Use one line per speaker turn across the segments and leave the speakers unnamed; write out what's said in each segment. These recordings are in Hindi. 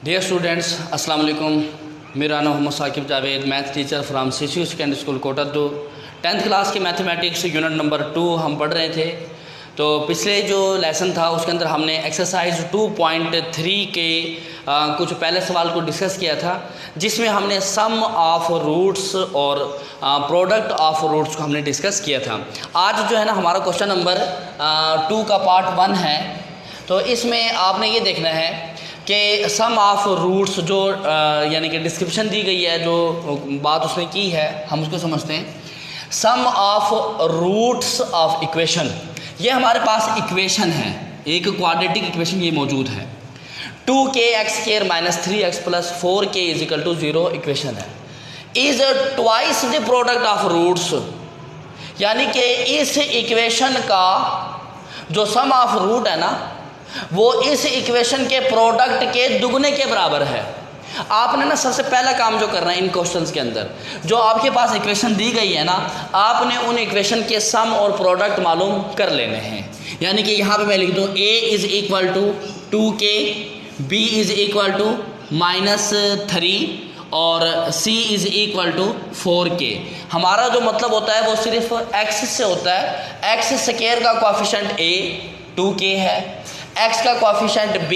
डियर स्टूडेंट्स, अस्सलाम वालेकुम। मेरा नाम Mohammad Saqib Javed, math teacher from CCU secondary school Kot Addu. 10th class के मैथमेटिक्स यूनिट नंबर 2 हम पढ़ रहे थे। तो पिछले जो लेसन था उसके अंदर हमने एक्सरसाइज 2.3 के कुछ पहले सवाल को डिस्कस किया था, जिसमें हमने सम ऑफ रूट्स और प्रोडक्ट ऑफ रूट्स को हमने डिस्कस किया था। आज जो है ना हमारा क्वेश्चन नंबर 2 का पार्ट 1 है। तो इसमें आपने ये देखना है कि सम ऑफ रूट्स जो यानी कि डिस्क्रिप्शन दी गई है, जो बात उसने की है हम उसको समझते हैं। Sum of roots of equation, ये हमारे पास इक्वेशन है, एक क्वाड्रेटिक इक्वेशन ये मौजूद है। 2kx² - 3x + 4k = 0 इक्वेशन है। Is twice the product of roots, यानी कि इस इक्वेशन का जो सम ऑफ रूट है ना वो इस इक्वेशन के प्रोडक्ट के दुगने के बराबर है। आपने ना सबसे पहला काम जो करना है इन क्वेश्चंस के अंदर, जो आपके पास इक्वेशन दी गई है ना, आपने उन इक्वेशन के सम और प्रोडक्ट मालूम कर लेने हैं। यानी कि यहाँ पे मैं लिख दूँ a = 2k, b = -3 और c = 4k। हमारा जो मतलब होता है वो सिर्फ x से होता है। x² का कोएफिशिएंट a 2k है, x का कोएफिशिएंट b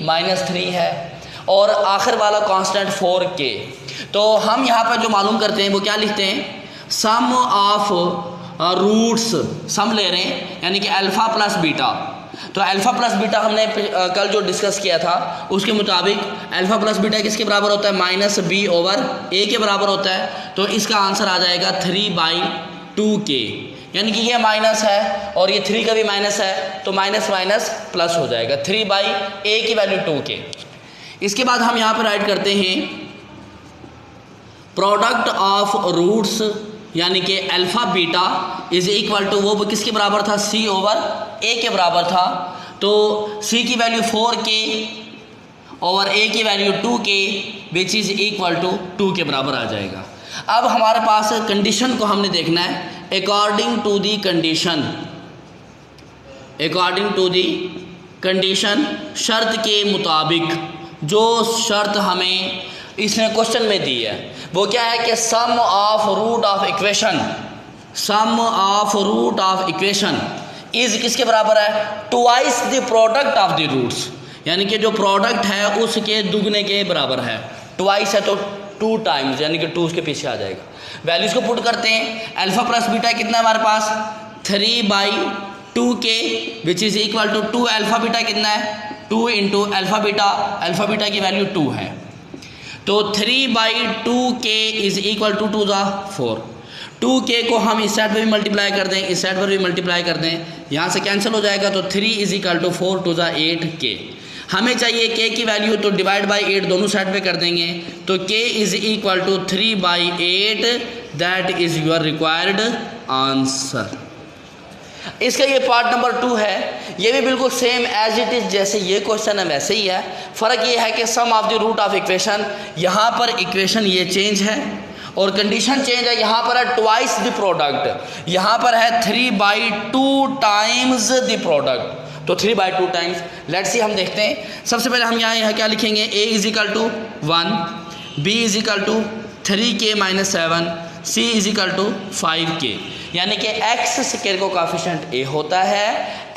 -3 है और आखिर वाला कांस्टेंट 4k। तो हम यहाँ पर जो मालूम करते हैं वो क्या लिखते हैं, सम ऑफ रूट्स, सम ले रहे हैं यानी कि अल्फ़ा प्लस बीटा। तो अल्फ़ा प्लस बीटा हमने कल जो डिस्कस किया था उसके मुताबिक अल्फ़ा प्लस बीटा किसके बराबर होता है, -b/a के बराबर होता है। तो इसका आंसर आ जाएगा 3/2k, यानी कि ये माइनस है और ये 3 का भी माइनस है, तो माइनस माइनस प्लस हो जाएगा। 3/a की वैल्यू 2k। इसके बाद हम यहाँ पर राइट करते हैं प्रोडक्ट ऑफ रूट्स, यानी कि अल्फ़ा बीटा = वो किसके बराबर था, c/a के बराबर था। तो c की वैल्यू 4k और a की वैल्यू 2k विच इज़ = 2 के बराबर आ जाएगा। अब हमारे पास कंडीशन को हमने देखना है। अकॉर्डिंग टू दी कंडीशन, शर्त के मुताबिक, जो शर्त हमें इसने क्वेश्चन में दी है वो क्या है कि sum of root of equation is किसके बराबर है, twice the product of the roots, यानी कि जो प्रोडक्ट है उसके दुगने के बराबर है। ट्वाइस है तो 2 टाइम्स, यानी कि 2 उसके पीछे आ जाएगा। वैल्यूज को पुट करते हैं। अल्फ़ा प्लस बीटा कितना है हमारे पास, 3/2k which is = 2 alpha beta कितना है, 2 × अल्फ़ा बीटा की वैल्यू 2 है। तो 3/2k = 2 × 4। 2k को हम इस साइड पर भी मल्टीप्लाई कर दें, इस साइड पर भी मल्टीप्लाई कर दें, यहाँ से कैंसिल हो जाएगा। तो 3 = 4 × 8k। हमें चाहिए k की वैल्यू, तो डिवाइड बाई 8 दोनों साइड पे कर देंगे। तो k = 3/8, that is your required answer. इसका ये पार्ट नंबर 2 है। ये भी बिल्कुल सेम एज इट इज़, जैसे ये क्वेश्चन है वैसे ही है। फ़र्क ये है कि sum of the root of equation, यहाँ पर इक्वेशन ये चेंज है और कंडीशन चेंज है। यहाँ पर है ट्वाइस द प्रोडक्ट, यहाँ पर है 3/2 टाइम्स द प्रोडक्ट। तो 3/2 टाइम्स। लेट्स सी, हम देखते हैं। सबसे पहले हम यहाँ क्या लिखेंगे, a = 1, b = 3k - 7, c = 5k। यानी कि x² का कोएफिशिएंट a होता है,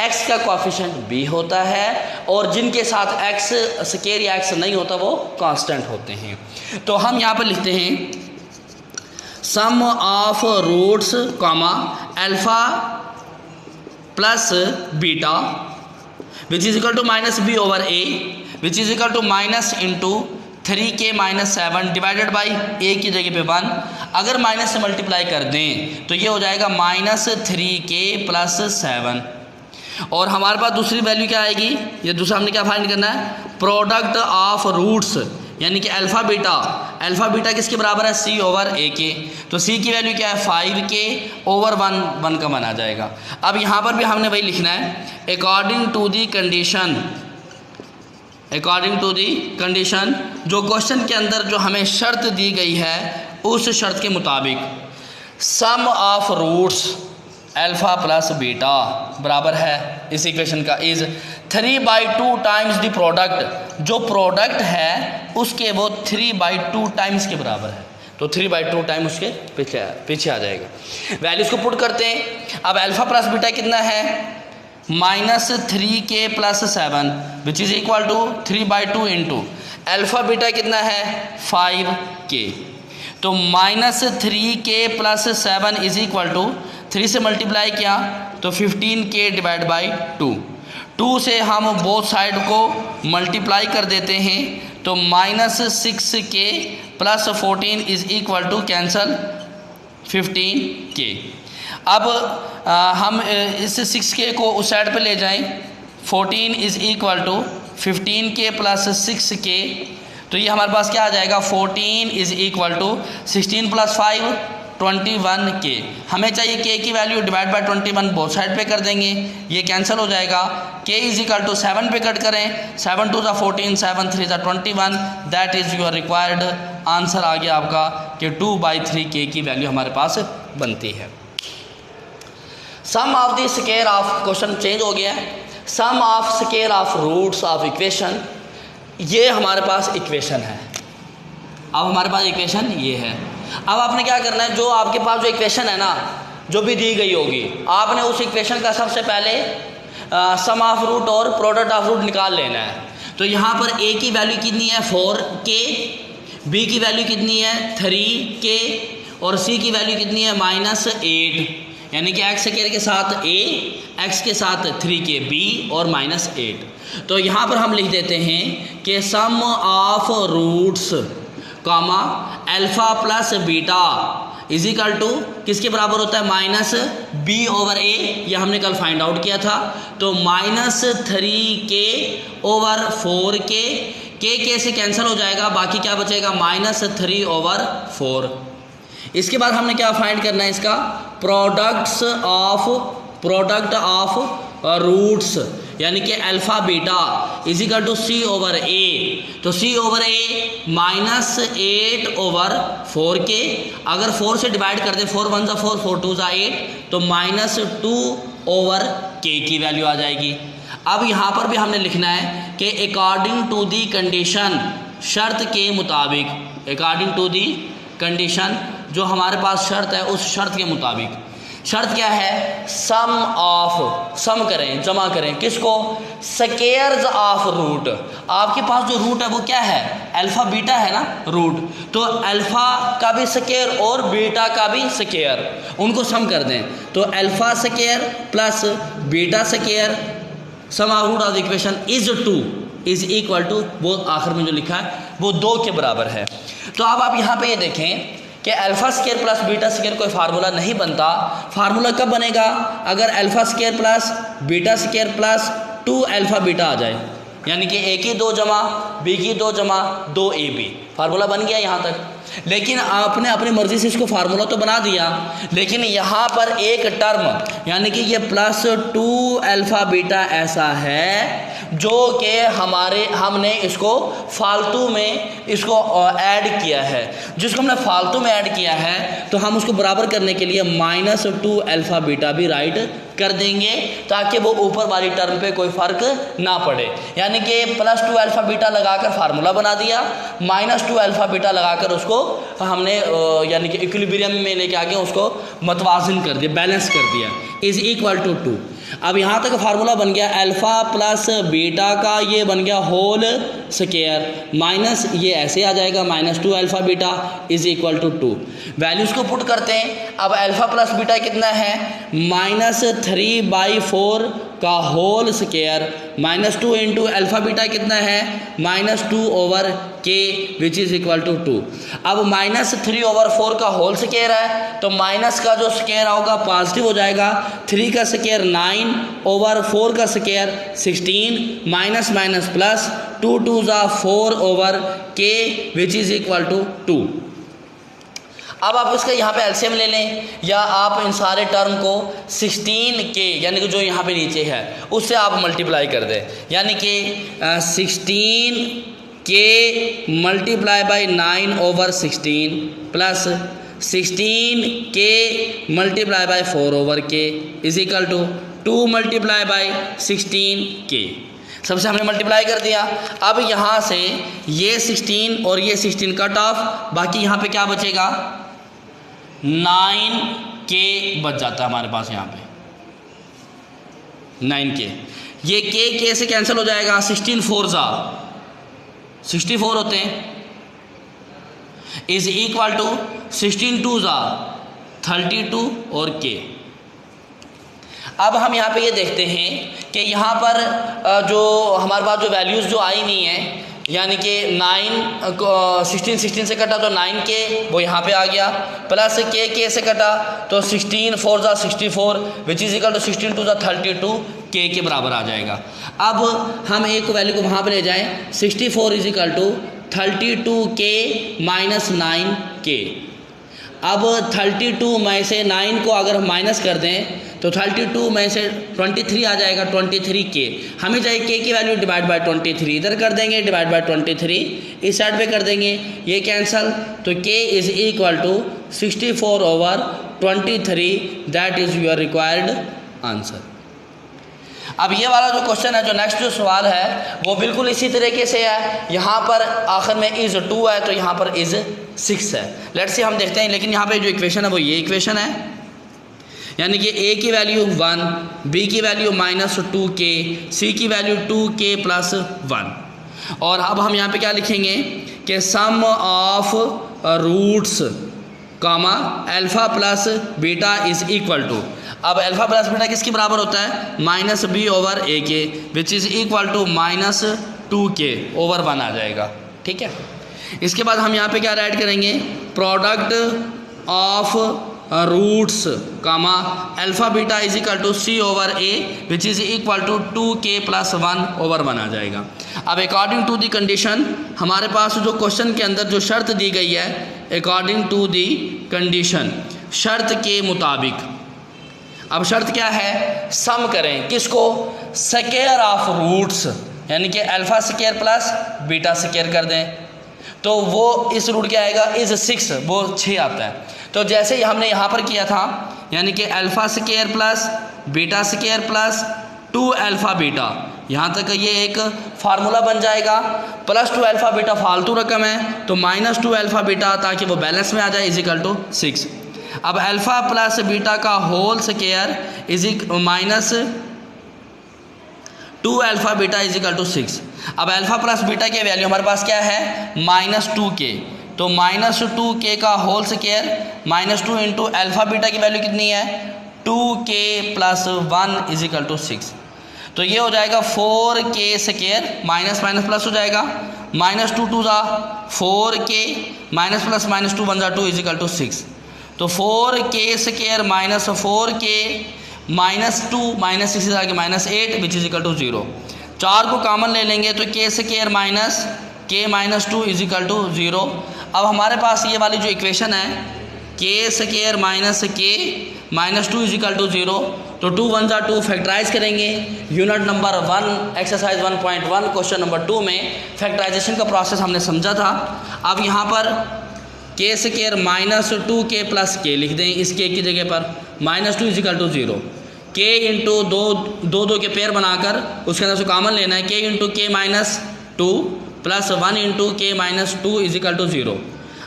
x का कोएफिशिएंट b होता है और जिनके साथ x² या x नहीं होता वो कांस्टेंट होते हैं। तो हम यहाँ पर लिखते हैं sum of roots alpha plus beta which is equal to -b/a which is equal to -3k - 7 divided by a की जगह पे 1। अगर माइनस से मल्टीप्लाई कर दें तो ये हो जाएगा -3k + 7। और हमारे पास दूसरी वैल्यू क्या आएगी, ये दूसरा हमने क्या फाइंड करना है, प्रोडक्ट ऑफ रूट्स, यानी कि अल्फ़ा बीटा किसके बराबर है, c/a के। तो c की वैल्यू क्या है, 5k / 1 का 1 आ जाएगा। अब यहाँ पर भी हमने वही लिखना है, अकॉर्डिंग टू दी कंडीशन, जो क्वेश्चन के अंदर जो हमें शर्त दी गई है उस शर्त के मुताबिक sum of roots alpha plus beta बराबर है इस इक्वेशन का इज़ 3/2 टाइम्स द प्रोडक्ट, जो प्रोडक्ट है उसके वो 3/2 टाइम्स के बराबर है, तो 3/2 टाइम उसके पीछे आ जाएगा। वैल्यूज़ को पुट करते हैं। अब अल्फ़ा प्लस बीटा कितना है, -3k + 7 which is equal to 3/2 into alpha beta कितना है 5k, तो -3k + 7 इज इक्वल टू 3 से मल्टीप्लाई किया तो 15k डिवाइड बाई 2 से हम बोथ साइड को मल्टीप्लाई कर देते हैं तो -6k + 14 is equal two cancel 15k। अब हम इस 6k को उस साइड पे ले जाएं, 14 is equal to 15k + 6k, तो ये हमारे पास क्या आ जाएगा 14 इज इक्वल टू 16 + 5 21k। हमें चाहिए k की value divide by 21 both side पे कर देंगे, ये कैंसिल हो जाएगा। k इज इक्वल टू 7 पे कट करें, 7 2 14 7 3 21, that is your required answer आ गया आपका कि 2/3k की वैल्यू हमारे पास बनती है। सम of the square of, question change हो गया है, सम of square of roots of equation, ये हमारे पास इक्वेशन है। अब हमारे पास इक्वेशन ये है। अब आपने क्या करना है, जो आपके पास जो इक्वेशन है ना, जो भी दी गई होगी, आपने उस इक्वेशन का सबसे पहले सम ऑफ रूट और प्रोडक्ट ऑफ रूट निकाल लेना है। तो यहाँ पर a की वैल्यू कितनी है 4k, b की वैल्यू कितनी है 3k और c की वैल्यू कितनी है -8, यानी कि x स्क्वायर के साथ a, x के साथ 3k b और -8। तो यहाँ पर हम लिख देते हैं कि sum of roots comma alpha plus beta is equal to किसके बराबर होता है -b/a, ये हमने कल फाइंड आउट किया था। तो -3k ओवर 4k, k से कैंसिल हो जाएगा, बाकी क्या बचेगा -3/4। इसके बाद हमने क्या फाइंड करना है, इसका प्रोडक्ट ऑफ रूट्स, यानी कि alpha beta is equal to c/a, तो c/a -8/4k, अगर 4 से डिवाइड कर दे 4 1 4 4 2 8, तो -2/k की वैल्यू आ जाएगी। अब यहाँ पर भी हमने लिखना है कि अकॉर्डिंग टू दी कंडीशन, शर्त के मुताबिक, अकॉर्डिंग टू दी कंडीशन, जो हमारे पास शर्त है उस शर्त के मुताबिक। शर्त क्या है, सम ऑफ, सम करें, जमा करें किसको, स्क्वायर्स ऑफ रूट। आपके पास जो रूट है वो क्या है, अल्फ़ा बीटा है ना रूट, तो अल्फ़ा का भी स्क्वायर और बीटा का भी स्क्वायर, उनको सम कर दें, तो alpha square plus beta square sum of root of the equation is 2 is equal to, वो आखिर में जो लिखा है वो 2 के बराबर है। तो अब आप यहाँ पे ये देखें कि alpha square plus beta square कोई फार्मूला नहीं बनता। फार्मूला कब बनेगा, अगर alpha square plus beta square plus 2 alpha beta आ जाए, यानी कि a की 2 जमा b की 2 जमा 2ab, फार्मूला बन गया यहाँ तक। लेकिन आपने अपनी मर्ज़ी से इसको फार्मूला तो बना दिया, लेकिन यहाँ पर एक टर्म यानी कि ये +2 अल्फ़ा बीटा ऐसा है जो कि हमने इसको फालतू में इसको ऐड किया है। जिसको हमने फालतू में ऐड किया है तो हम उसको बराबर करने के लिए -2 अल्फ़ा बीटा भी राइट कर देंगे, ताकि वो ऊपर वाली टर्म पे कोई फ़र्क ना पड़े। यानी कि +2 अल्फ़ा बीटा लगाकर फार्मूला बना दिया, -2 अल्फ़ा बीटा लगाकर उसको हमने यानी कि इक्विलिब्रियम में लेके आके उसको मतवाज़न कर दिया, बैलेंस कर दिया, इज़ इक्वल टू 2। अब यहाँ तक फार्मूला बन गया अल्फ़ा प्लस बीटा का, ये बन गया होल स्क्वायर, माइनस ये ऐसे आ जाएगा -2 alpha beta is equal to 2। Values को पुट करते हैं। अब अल्फ़ा प्लस बीटा कितना है, -3/4 का whole square, -2 into alpha beta कितना है -2/k which is equal to 2। अब -3/4 का होल स्क्वायर है, तो माइनस का जो स्क्वायर होगा पॉजिटिव हो जाएगा, 3 का स्क्वायर 9/4 का square 16, minus minus plus 2 2 4/k which is equal to 2। अब आप इसका यहाँ पे एलसीएम ले लें, या आप इन सारे टर्म को 16k यानी कि जो यहाँ पे नीचे है उससे आप मल्टीप्लाई कर दें, यानी कि 16k multiply by 9/16 plus 16k multiply by 4/k is equal to 2 multiply by 16k। सबसे हमने मल्टीप्लाई कर दिया। अब यहाँ से ये 16 और ये 16 कट ऑफ, बाकी यहाँ पे क्या बचेगा 9k बच जाता है हमारे पास, यहाँ पे 9k। ये k से कैंसिल हो जाएगा, 16 4 64 होते हैं, इज इक्वल टू 16 2 32 और k। अब हम यहाँ पे ये देखते हैं कि यहाँ पर जो हमारे पास जो वैल्यूज़ जो आई नहीं है, यानी कि 16 से कटा तो 9k वो यहाँ पे आ गया, प्लस k से कटा तो 16 4 64 विच इज इक्वल टू 16 2 32 k के बराबर आ जाएगा। अब हम एक वैल्यू को वहाँ पे ले जाएं, 64 is equal to 32k minus 9k। अब 32 में से 9 को अगर हम माइनस कर दें तो 32 में से 23 आ जाएगा, 23k। हमें चाहिए k की वैल्यू डिवाइड बाय 23, इधर कर देंगे डिवाइड बाय 23, इस साइड पे कर देंगे, ये कैंसल, तो k is equal to 64/23, that is your required answer. अब ये वाला जो क्वेश्चन है, जो नेक्स्ट जो सवाल है वो बिल्कुल इसी तरीके से है। यहाँ पर आखिर में इज़ 2 है तो यहाँ पर इज़ 6 है। लेट्स से हम देखते हैं, लेकिन यहाँ पे जो इक्वेशन है वो ये इक्वेशन है, यानी कि a की वैल्यू 1, b की वैल्यू -2k, c की वैल्यू 2k + 1। और अब हम यहाँ पे क्या लिखेंगे कि sum of roots comma alpha plus beta is equal to, अब अल्फ़ा प्लस बीटा किसके बराबर होता है -b/ak, which is equal to -2k over 1 आ जाएगा। ठीक है, इसके बाद हम यहाँ पे क्या ऐड करेंगे, product of roots comma alpha beta is equal to c/a which is equal to 2k + 1 over 1 आ जाएगा। अब अकॉर्डिंग टू दी कंडीशन, हमारे पास जो क्वेश्चन के अंदर जो शर्त दी गई है, अकॉर्डिंग टू दी कंडीशन, शर्त के मुताबिक, अब शर्त क्या है, सम करें किसको, स्क्वायर ऑफ रूट्स, यानी कि alpha square plus beta square कर दें तो वो इस रूट क्या आएगा, इज़ 6, वो 6 आता है। तो जैसे ही हमने यहाँ पर किया था, यानी कि alpha square plus beta square plus 2 alpha beta, यहाँ तक ये एक फार्मूला बन जाएगा। +2 अल्फ़ा बीटा फालतू रकम है तो -2 अल्फ़ा बीटा, ताकि वो बैलेंस में आ जाए, इज इक्वल टू 6। अब अल्फ़ा प्लस बीटा का whole square is -2 alpha beta is equal to 6। अब अल्फ़ा प्लस बीटा की वैल्यू हमारे पास क्या है -2k, तो -2k का whole square -2 into alpha beta की वैल्यू कितनी है 2k + 1 इज इक्वल टू 6। तो ये हो जाएगा 4k square, minus minus plus हो जाएगा, -2 2 4k, minus plus -2 1 2 is equal to 6। तो 4k स्क्वायर -4k -2 -6 आगे -8 विच इज इक्वल टू 0। 4 को कॉमन ले लेंगे तो k square minus k -2 is equal to 0। अब हमारे पास ये वाली जो इक्वेशन है, k square minus k -2 is equal to 0, तो 2 1 2 फैक्टराइज करेंगे। Unit number 1 exercise 1.1 question number 2 में फैक्टराइजेशन का प्रोसेस हमने समझा था। अब यहाँ पर k स्क्वायर -2k + k लिख दें इस k की जगह पर, -2 is equal to 0, k into 2 के पेयर बनाकर उसके अंदर से कॉमन लेना है, k into k -2 + 1 into k -2 is equal to 0।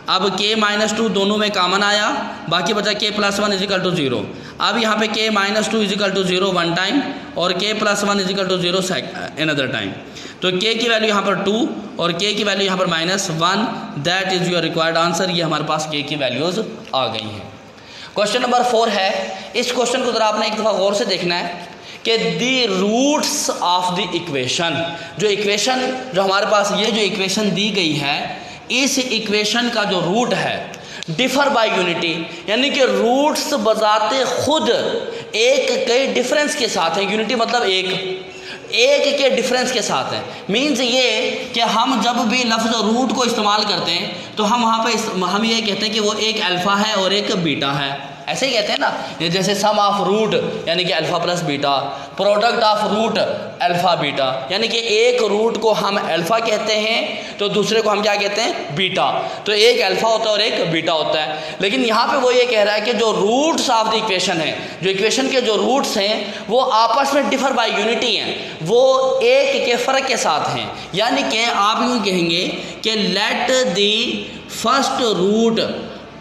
अब k -2 दोनों में कॉमन आया, बाकी बचा k + 1 इज इक्वल टू 0। अब यहाँ पे k -2 is equal to 0 1 time और k + 1 is equal to 0 another time. तो k की वैल्यू यहाँ पर 2 और k की वैल्यू यहाँ पर -1, that is your required answer. ये हमारे पास k की वैल्यूज़ आ गई हैं। क्वेश्चन नंबर 4 है, इस क्वेश्चन को ज़रा आपने एक दफ़ा गौर से देखना है कि the roots of the equation, जो इक्वेशन जो हमारे पास ये जो इक्वेशन दी गई है, इस इक्वेशन का जो रूट है डिफर बाय यूनिटी, यानी कि रूट्स बजाते खुद एक कई डिफरेंस के साथ हैं। यूनिटी मतलब एक के डिफरेंस के साथ है। मीन्स ये कि हम जब भी लफ्ज़ रूट को इस्तेमाल करते हैं तो हम वहाँ पे हम ये कहते हैं कि वो एक अल्फ़ा है और एक बीटा है, ऐसे ही कहते हैं ना, ये जैसे सम ऑफ रूट यानी कि alpha plus beta, product of root alpha beta, यानी कि एक रूट को हम अल्फ़ा कहते हैं तो दूसरे को हम क्या कहते हैं, बीटा। तो एक अल्फ़ा होता है और एक बीटा होता है। लेकिन यहाँ पे वो ये कह रहा है कि जो रूट्स ऑफ द इक्वेशन है, जो इक्वेशन के जो रूट्स हैं वो आपस में डिफर बाय यूनिटी हैं, वो एक के फ़र्क के साथ हैं। यानी कि आप यूँ कहेंगे कि let the first root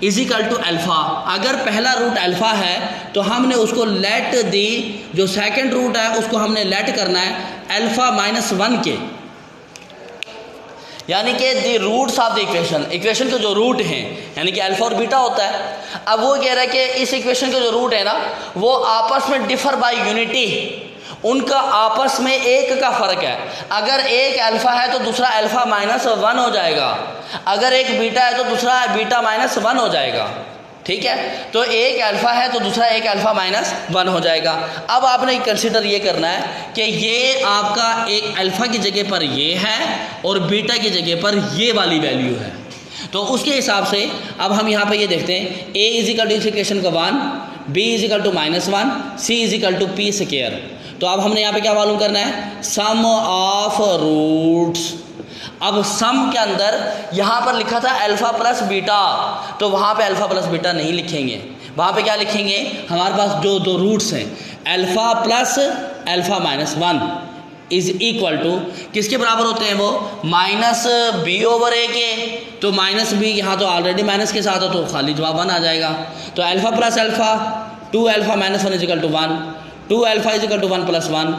is equal to alpha. अगर पहला रूट अल्फ़ा है तो हमने उसको लेट दी जो सेकंड रूट है उसको हमने लेट करना है अल्फ़ा माइनस 1 के, यानी कि the roots of the equation के जो रूट हैं यानी कि अल्फ़ा और बीटा होता है। अब वो कह रहा है कि इस इक्वेशन के जो रूट है ना वो आपस में डिफर बाय यूनिटी, उनका आपस में एक का फ़र्क है। अगर एक अल्फ़ा है तो दूसरा अल्फ़ा माइनस 1 हो जाएगा, अगर एक बीटा है तो दूसरा बीटा माइनस 1 हो जाएगा। ठीक है, तो एक अल्फ़ा है तो दूसरा एक अल्फ़ा माइनस 1 हो जाएगा। अब आपने कंसिडर ये करना है कि ये आपका एक अल्फ़ा की जगह पर ये है और बीटा की जगह पर ये वाली वैल्यू है। तो उसके हिसाब से अब हम यहाँ पे ये देखते हैं a इज इक्वल टू इस इक्वेशन का 1, b is equal to -1, c is equal to p square. तो अब हमने यहाँ पे क्या मालूम करना है, सम ऑफ रूट्स। अब सम के अंदर यहाँ पर लिखा था अल्फ़ा प्लस बीटा, तो वहाँ पे अल्फ़ा प्लस बीटा नहीं लिखेंगे, वहाँ पे क्या लिखेंगे, हमारे पास जो दो रूट्स हैं alpha plus alpha minus 1 is equal to किसके बराबर होते हैं वो, माइनस बी ओवर ए के। तो माइनस बी यहाँ तो ऑलरेडी माइनस के साथ हो तो खाली जवाब 1 आ जाएगा। तो alpha plus alpha 2 alpha minus 1 is equal to 1, 2 alpha is equal to 1 plus 1,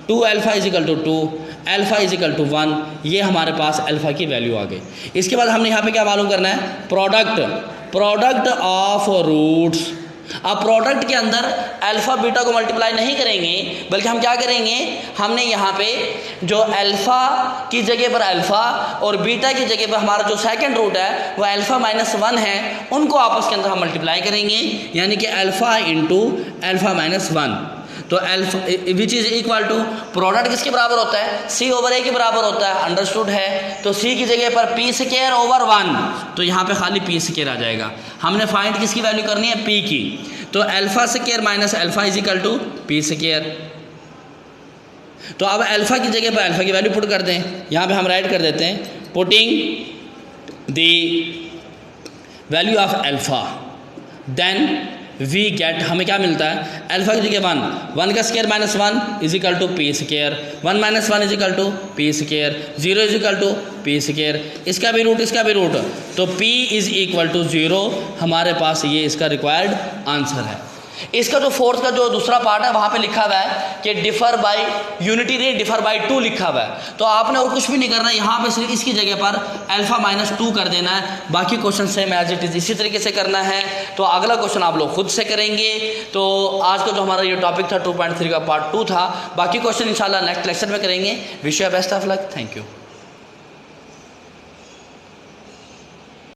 2 alpha is equal to 2, alpha is equal to 1। ये हमारे पास अल्फ़ा की वैल्यू आ गई। इसके बाद हमने यहाँ पे क्या मालूम करना है, प्रोडक्ट ऑफ रूट्स। अब प्रोडक्ट के अंदर अल्फ़ा बीटा को मल्टीप्लाई नहीं करेंगे, बल्कि हम क्या करेंगे, हमने यहाँ पे जो अल्फ़ा की जगह पर अल्फ़ा और बीटा की जगह पर हमारा जो सेकंड रूट है वह अल्फ़ा माइनस 1 है, उनको आपस के अंदर हम मल्टीप्लाई करेंगे, यानी कि अल्फ़ा इंटू अल्फ़ा माइनस 1। तो alpha which is equal to product किसके बराबर होता है, सी ओवर ए के बराबर होता है, अंडरस्टूड है। तो सी की जगह पर पी स्क्वायर ओवर 1, तो यहाँ पे खाली पी स्क्वायर आ जाएगा। हमने फाइंड किसकी वैल्यू करनी है, पी की। तो alpha square minus alpha is equal to P square. तो अब अल्फ़ा की जगह पर अल्फ़ा की वैल्यू पुट कर दें, यहाँ पे हम राइट कर देते हैं putting the value of alpha, then we get, हमें क्या मिलता है, अल्फ़ा की जगह 1 का square minus 1 is equal to P square, 1 minus 1 is equal to P square, 0 is equal to P square, इसका भी रूट इसका भी रूट, तो p इज इक्वल टू 0। हमारे पास ये इसका रिक्वायर्ड आंसर है। इसका जो फोर्थ का जो दूसरा पार्ट है वहाँ पे लिखा हुआ है कि डिफर बाय यूनिटी नहीं, डिफर बाय 2 लिखा हुआ है। तो आपने और कुछ भी नहीं करना है, यहाँ पे सिर्फ इसकी जगह पर अल्फ़ा माइनस 2 कर देना है, बाकी question same as it is इसी तरीके से करना है। तो अगला क्वेश्चन आप लोग खुद से करेंगे। तो आज का जो हमारा ये टॉपिक था 2.3 का पार्ट 2 था, बाकी क्वेश्चन इंशाल्लाह नेक्स्ट लेक्चर में करेंगे। Wish you best of luck, thank you.